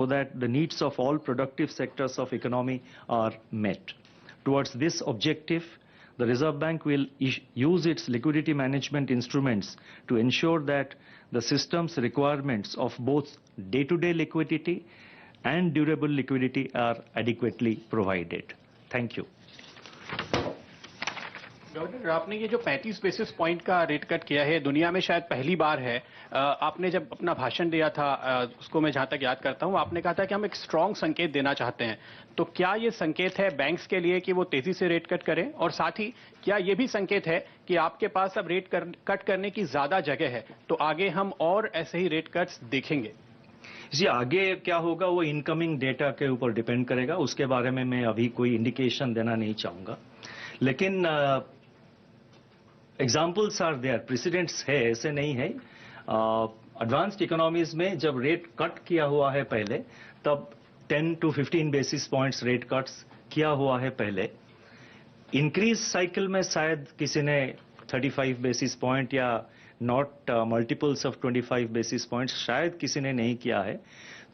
so that the needs of all productive sectors of economy are met. Towards this objective, the Reserve Bank will use its liquidity management instruments to ensure that the system's requirements of both day-to-day liquidity and durable liquidity are adequately provided. Thank you. Governor, आपने ये जो 35 basis point का rate cut किया है, दुनिया में शायद पहली बार है। आपने जब अपना भाषण दिया था, उसको मैं जहां तक याद करता हूं, आपने कहा था कि हम एक स्ट्रांग संकेत देना चाहते हैं। तो क्या ये संकेत है बैंक्स के लिए कि वो तेजी से रेट कट करें, और साथ ही क्या ये भी संकेत है कि आपके पास अब रेट कट करने की ज्यादा जगह है, तो आगे हम और ऐसे ही रेट कट्स देखेंगे? जी, आगे क्या होगा वो इनकमिंग डेटा के ऊपर डिपेंड करेगा। उसके बारे में मैं अभी कोई इंडिकेशन देना नहीं चाहूंगा, लेकिन एग्जाम्पल्स आर देयर, प्रेसिडेंट्स है, ऐसे नहीं है। एडवांस्ड इकोनॉमीज में जब रेट कट किया हुआ है पहले, तब 10 to 15 basis points rate cuts किया हुआ है पहले। इंक्रीज साइकिल में शायद किसी ने 35 बेसिस पॉइंट या not multiples of 25 basis points शायद किसी ने नहीं किया है।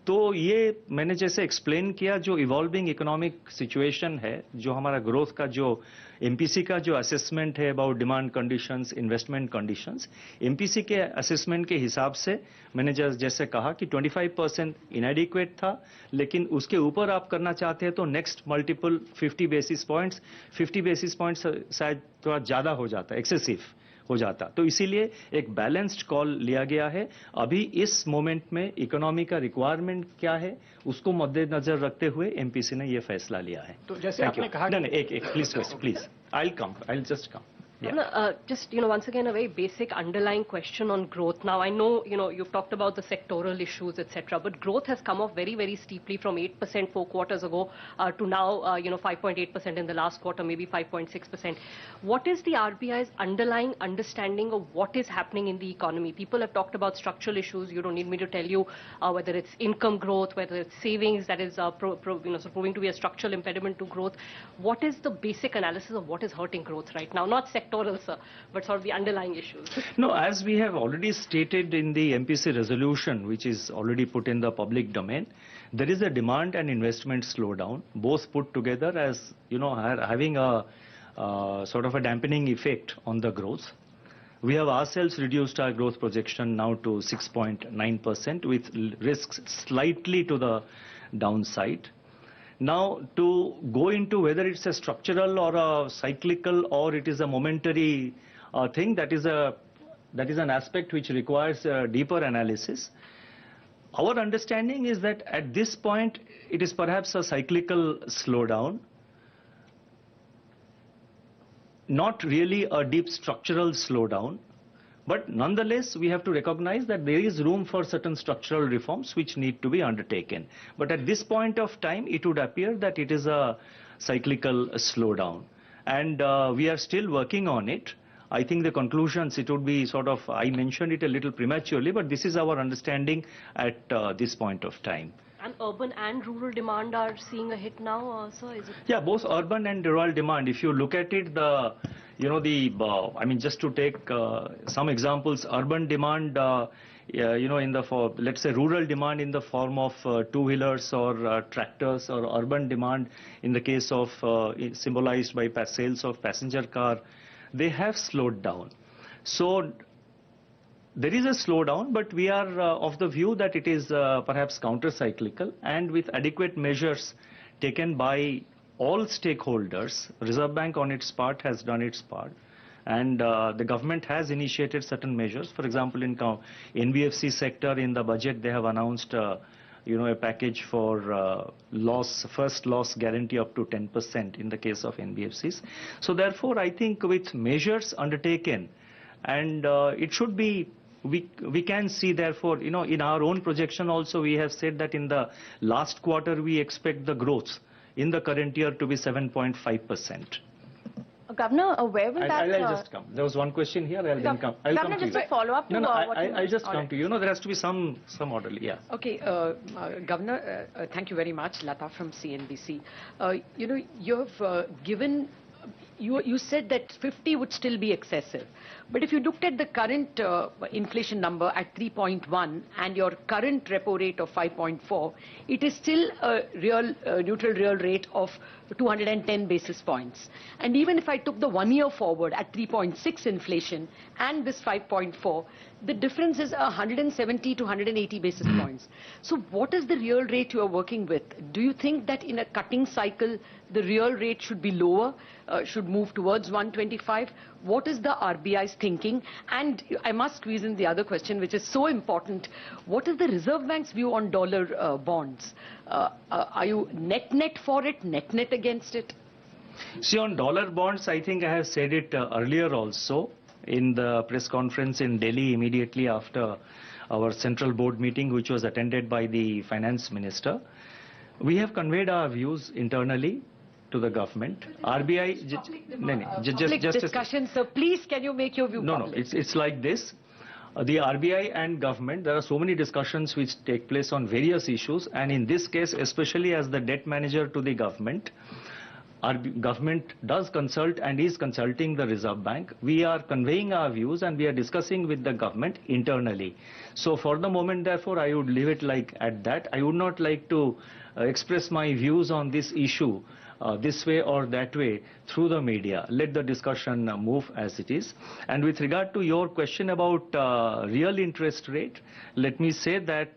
तो ये मैंने जैसे एक्सप्लेन किया, जो इवॉल्विंग इकोनॉमिक सिचुएशन है, जो हमारा ग्रोथ का जो एमपीसी का जो असेसमेंट है about demand conditions, investment conditions, MPC के असेसमेंट के हिसाब से मैंने जैसे कहा कि 25% इनएडिक्वेट था, लेकिन उसके ऊपर आप करना चाहते हैं तो नेक्स्ट मल्टीपल 50 बेसिस पॉइंट्स शायद थोड़ा ज्यादा हो जाता है, एक्सेसिव हो जाता। तो इसीलिए एक बैलेंस्ड कॉल लिया गया है। अभी इस मोमेंट में इकोनॉमी का रिक्वायरमेंट क्या है, उसको मद्देनजर रखते हुए एमपीसी ने ये फैसला लिया है। तो जैसे आपने कहा, नहीं, एक please I'll just come. Yeah. Just, once again, a very basic underlying question on growth. Now, I know, you've talked about the sectoral issues, etc., but growth has come off very, very steeply from 8% 4 quarters ago to now, 5.8% in the last quarter, maybe 5.6%. What is the RBI's underlying understanding of what is happening in the economy? People have talked about structural issues. You don't need me to tell you whether it's income growth, whether it's savings that is proving to be a structural impediment to growth. What is the basic analysis of what is hurting growth right now? Not sectoral, sir, but sort of the underlying issues. No, as we have already stated in the MPC resolution, which is already put in the public domain, there is a demand and investment slowdown, both put together as, having a sort of a dampening effect on the growth. We have ourselves reduced our growth projection now to 6.9% with risks slightly to the downside. Now, to go into whether it's a structural or a cyclical or it is a momentary thing, that is an aspect which requires a deeper analysis. Our understanding is that at this point, it is perhaps a cyclical slowdown, not really a deep structural slowdown. But nonetheless, we have to recognize that there is room for certain structural reforms which need to be undertaken. But at this point of time, it would appear that it is a cyclical slowdown. And we are still working on it. I think the conclusions, it would be sort of, I mentioned it a little prematurely, but this is our understanding at this point of time. And urban and rural demand are seeing a hit now, sir? Is it? Yeah, both urban and rural demand. If you look at it, just to take some examples, urban demand, let's say rural demand in the form of two-wheelers or tractors, or urban demand in the case of symbolized by sales of passenger car, they have slowed down. So there is a slowdown, but we are of the view that it is perhaps counter-cyclical, and with adequate measures taken by all stakeholders. Reserve Bank on its part has done its part, and the government has initiated certain measures. For example, in NBFC sector, in the budget they have announced a package for first loss guarantee up to 10% in the case of NBFCs. So therefore, I think with measures undertaken, and it should be, we can see, therefore, in our own projection also we have said that in the last quarter we expect the growth in the current year to be 7.5%. Governor, where will that... I'll just come. There was one question here, I'll then come. I'll come to you. Just a follow-up to what I'll just come to you. There has to be some orderly, yeah. Okay, Governor, thank you very much. Lata from CNBC. You've given you said that 50 would still be excessive. But if you looked at the current inflation number at 3.1 and your current repo rate of 5.4, it is still a neutral real rate of 210 basis points. And even if I took the 1 year forward at 3.6 inflation and this 5.4, the difference is 170 to 180 basis points. So what is the real rate you are working with? Do you think that in a cutting cycle, the real rate should be lower, should move towards 125? What is the RBI's thinking? And I must squeeze in the other question, which is so important. What is the Reserve Bank's view on dollar bonds? Are you net for it, net against it? See, on dollar bonds, I think I have said it earlier also in the press conference in Delhi immediately after our central board meeting, which was attended by the finance minister. We have conveyed our views internally to the government. RBI, public discussion, so please can you make your view public? No, it's like this. The RBI and government, there are so many discussions which take place on various issues, and in this case, especially as the debt manager to the government, our government does consult and is consulting the Reserve Bank. We are conveying our views and we are discussing with the government internally. So for the moment, therefore, I would leave it like at that. I would not like to express my views on this issue this way or that way through the media. Let the discussion move as it is. And with regard to your question about real interest rate, let me say that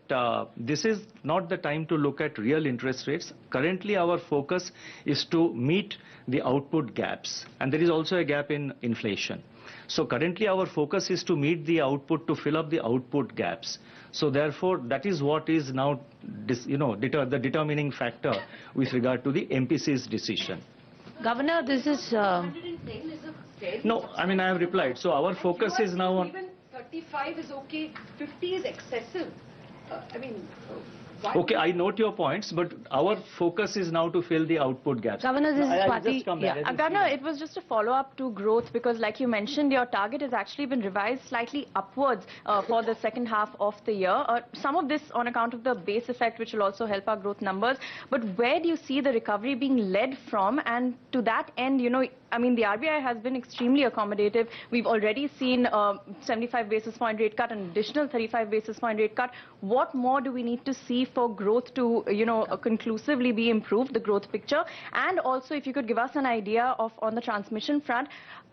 this is not the time to look at real interest rates. Currently, our focus is to meet the output gaps. And there is also a gap in inflation. So currently, our focus is to meet the output, to fill up the output gaps. So therefore, that is what is now, the determining factor with regard to the MPC's decision. Governor, this is... 110 is a very... No, I mean, I have replied. So our focus is now on... Even 35 is okay, 50 is excessive. Why? Okay, I note your points, but our focus is now to fill the output gaps. Governor, this is Swati. Yeah. Governor, it was just a follow-up to growth because, like you mentioned, your target has actually been revised slightly upwards for the second half of the year. Some of this on account of the base effect, which will also help our growth numbers. But where do you see the recovery being led from? And to that end, the RBI has been extremely accommodative. We've already seen 75 basis point rate cut, an additional 35 basis point rate cut. What more do we need to see for growth to, conclusively be improved, the growth picture? And also, if you could give us an idea of, on the transmission front,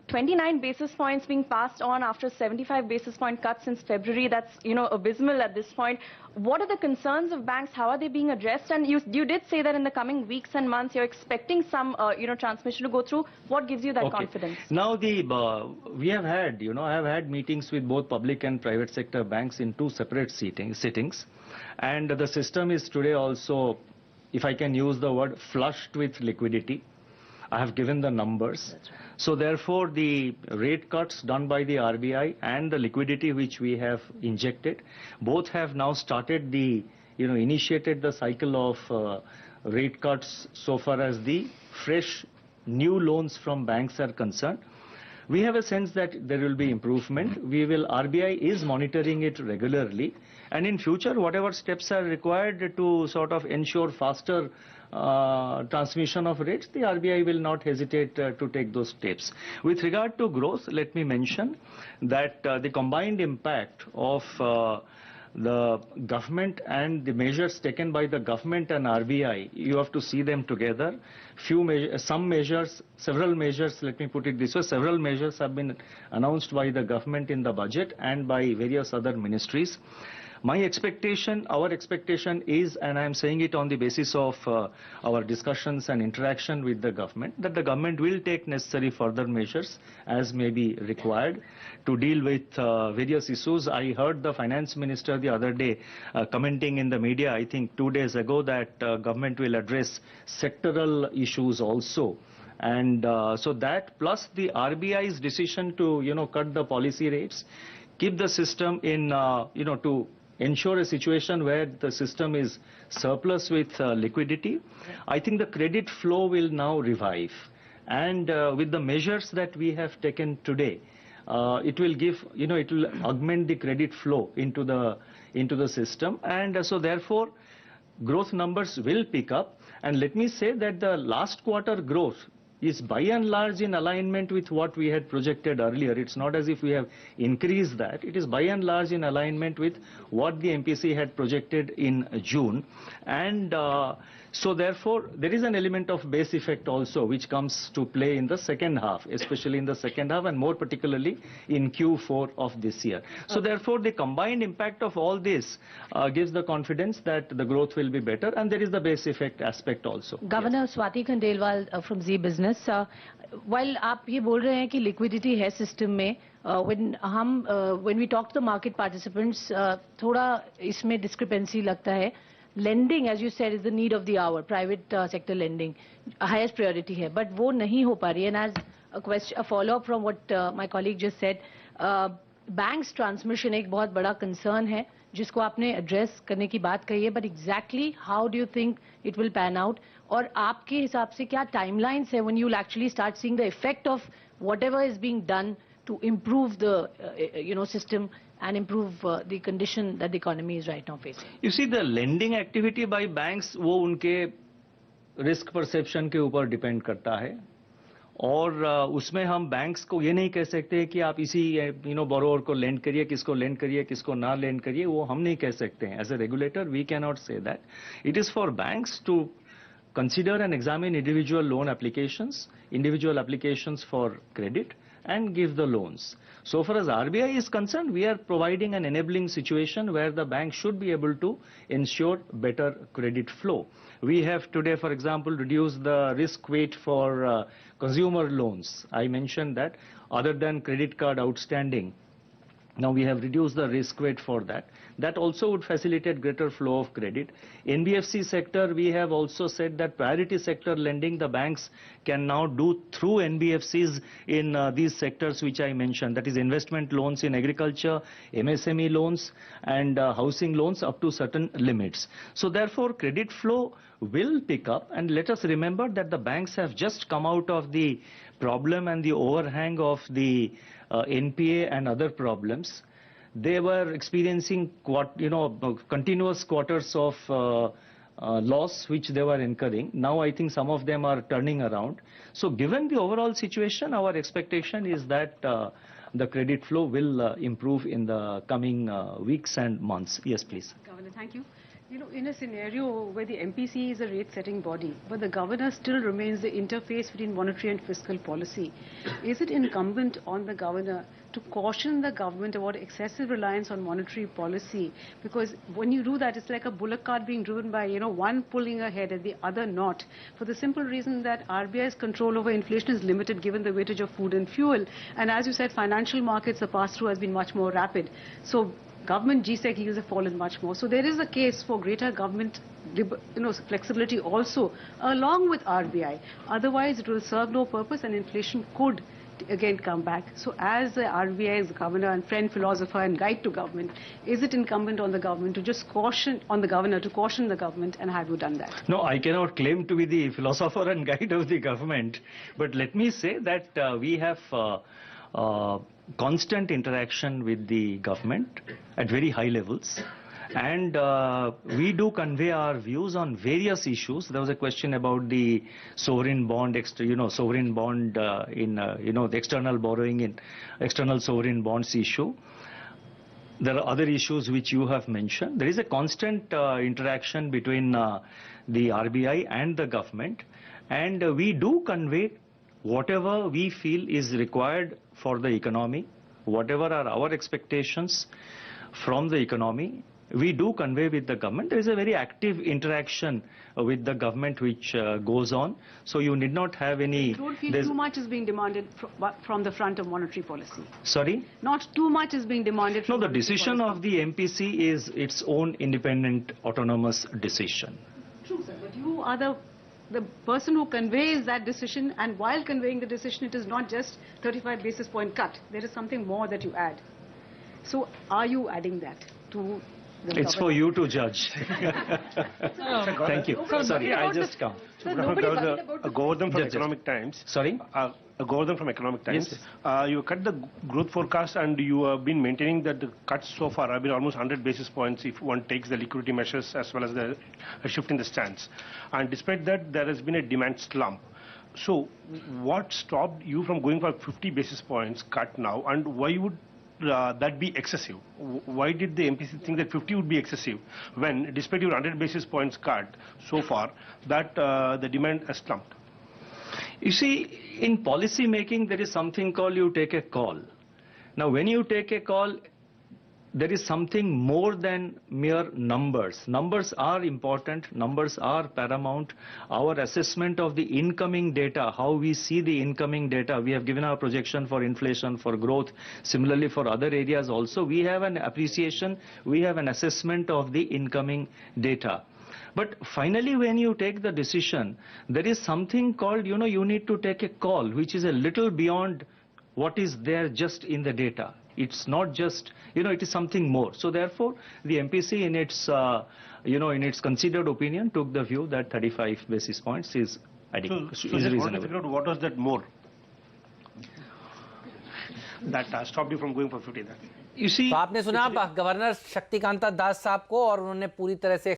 29 basis points being passed on after 75 basis point cuts since February. That's, abysmal at this point. What are the concerns of banks? How are they being addressed? And you did say that in the coming weeks and months, you're expecting some, transmission to go through. What gives you that confidence? Now, we have had, I have had meetings with both public and private sector banks in two separate sittings. And the system is today also, if I can use the word, flushed with liquidity. I have given the numbers. So therefore, the rate cuts done by the RBI and the liquidity which we have injected, both have now started initiated the cycle of rate cuts so far as the fresh new loans from banks are concerned. We have a sense that there will be improvement. RBI is monitoring it regularly. And in future, whatever steps are required to sort of ensure faster transmission of rates, the RBI will not hesitate to take those steps. With regard to growth, let me mention that the combined impact of the government and the measures taken by the government and RBI, you have to see them together. Several measures, let me put it this way, several measures have been announced by the government in the budget and by various other ministries. My expectation, our expectation is, and I am saying it on the basis of our discussions and interaction with the government, that the government will take necessary further measures as may be required to deal with various issues. I heard the finance minister the other day commenting in the media, I think 2 days ago, that government will address sectoral issues also. And so that plus the RBI's decision to, cut the policy rates, keep the system in, to ensure a situation where the system is surplus with liquidity. I think the credit flow will now revive. And with the measures that we have taken today, it will give, it will augment the credit flow into the system. And so therefore, growth numbers will pick up. And let me say that the last quarter growth is by and large in alignment with what we had projected earlier. It's not as if we have increased that. It is by and large in alignment with what the MPC had projected in June. And so therefore, there is an element of base effect also which comes to play in the second half, especially in the second half and more particularly in Q4 of this year. So therefore, the combined impact of all this gives the confidence that the growth will be better, and there is the base effect aspect also. Governor Swati Khandelwal from Zee Business, while आप ये बोल रहे हैं कि liquidity है system में, when we talk to the market participants, थोड़ा इसमें discrepancy लगता है. Lending, as you said, is the need of the hour. Private sector lending, highest priority है, but वो नहीं हो पा रही है. And as a follow-up from what my colleague just said, banks transmission एक बहुत बड़ा concern है, जिसको आपने address करने की बात कही है. But exactly how do you think it will pan out? और आपके हिसाब से क्या timelines है when you will actually start seeing the effect of whatever is being done to improve the system and improve the condition that the economy is right now facing? You see, the lending activity by banks वो उनके risk perception के ऊपर depend करता है, और उसमें हम banks को ये नहीं कह सकते कि आप इसी borrower को lend करिए, किसको lend करिए, किसको ना lend करिए, वो हम नहीं कह सकते हैं. As a regulator, we cannot say that. It is for banks to consider and examine individual loan applications, individual applications for credit, and give the loans. So far as RBI is concerned, we are providing an enabling situation where the bank should be able to ensure better credit flow. We have today, for example, reduced the risk weight for consumer loans. I mentioned that other than credit card outstanding, now we have reduced the risk weight for that. That also would facilitate greater flow of credit. NBFC sector, we have also said that priority sector lending the banks can now do through NBFCs in these sectors which I mentioned. That is investment loans in agriculture, MSME loans and housing loans up to certain limits. So therefore, credit flow will pick up, and let us remember that the banks have just come out of the problem and the overhang of the NPA and other problems. They were experiencing continuous quarters of loss which they were incurring. Now I think some of them are turning around. So given the overall situation, our expectation is that the credit flow will improve in the coming weeks and months. Yes, please. Governor, thank you. In a scenario where the MPC is a rate-setting body, but the governor still remains the interface between monetary and fiscal policy, is it incumbent on the governor to caution the government about excessive reliance on monetary policy? Because when you do that, it's like a bullock cart being driven by, one pulling ahead and the other not, for the simple reason that RBI's control over inflation is limited given the weightage of food and fuel. And as you said, financial markets, the pass-through has been much more rapid. So government GSEC yields have fallen much more. So there is a case for greater government flexibility also along with RBI. Otherwise, it will serve no purpose and inflation could again come back. So as the RBI's governor and friend, philosopher and guide to government, is it incumbent on the government to just caution, on the governor to caution the government, and have you done that? No, I cannot claim to be the philosopher and guide of the government, but let me say that we have constant interaction with the government at very high levels, and we do convey our views on various issues. There was a question about the sovereign bond, sovereign bond the external borrowing in external sovereign bonds issue. There are other issues which you have mentioned. There is a constant interaction between the RBI and the government, and we do convey whatever we feel is required for the economy, whatever are our expectations from the economy, we do convey with the government. There is a very active interaction with the government which goes on. So you need not have any... You don't feel too much is being demanded from the front of monetary policy? Sorry? Not too much is being demanded from... No, the decision of the MPC is its own independent, autonomous decision. True, sir, but you are the person who conveys that decision, and while conveying the decision, it is not just 35 basis point cut. There is something more that you add. So are you adding that to the It's for you to judge. Thank you. Sorry, I'll just come. Govardhan from Economic Times. Sorry? Govardhan from Economic Times. Yes. You cut the growth forecast and you have been maintaining that the cuts so far have been almost 100 basis points if one takes the liquidity measures as well as the shift in the stance. And despite that, there has been a demand slump. So, what stopped you from going for 50 basis points cut now, and why would that be excessive? Why did the MPC think that 50 would be excessive when, despite your 100 basis points cut so far, that the demand has slumped? You see, in policy making, there is something called you take a call. Now, when you take a call, there is something more than mere numbers. Numbers are important. Numbers are paramount. Our assessment of the incoming data, how we see the incoming data, we have given our projection for inflation, for growth. Similarly, for other areas also, we have an appreciation, we have an assessment of the incoming data. But finally, when you take the decision, there is something called, you need to take a call, which is a little beyond what is there just in the data. It's not just, it is something more. So therefore, the MPC in its considered opinion took the view that 35 basis points is adequate. So just want to figure out what was that more that stopped you from going for 50 then? You see, तो आपने सुना governor Shaktikanta दास साहब को, और उन्होंने पूरी तरह से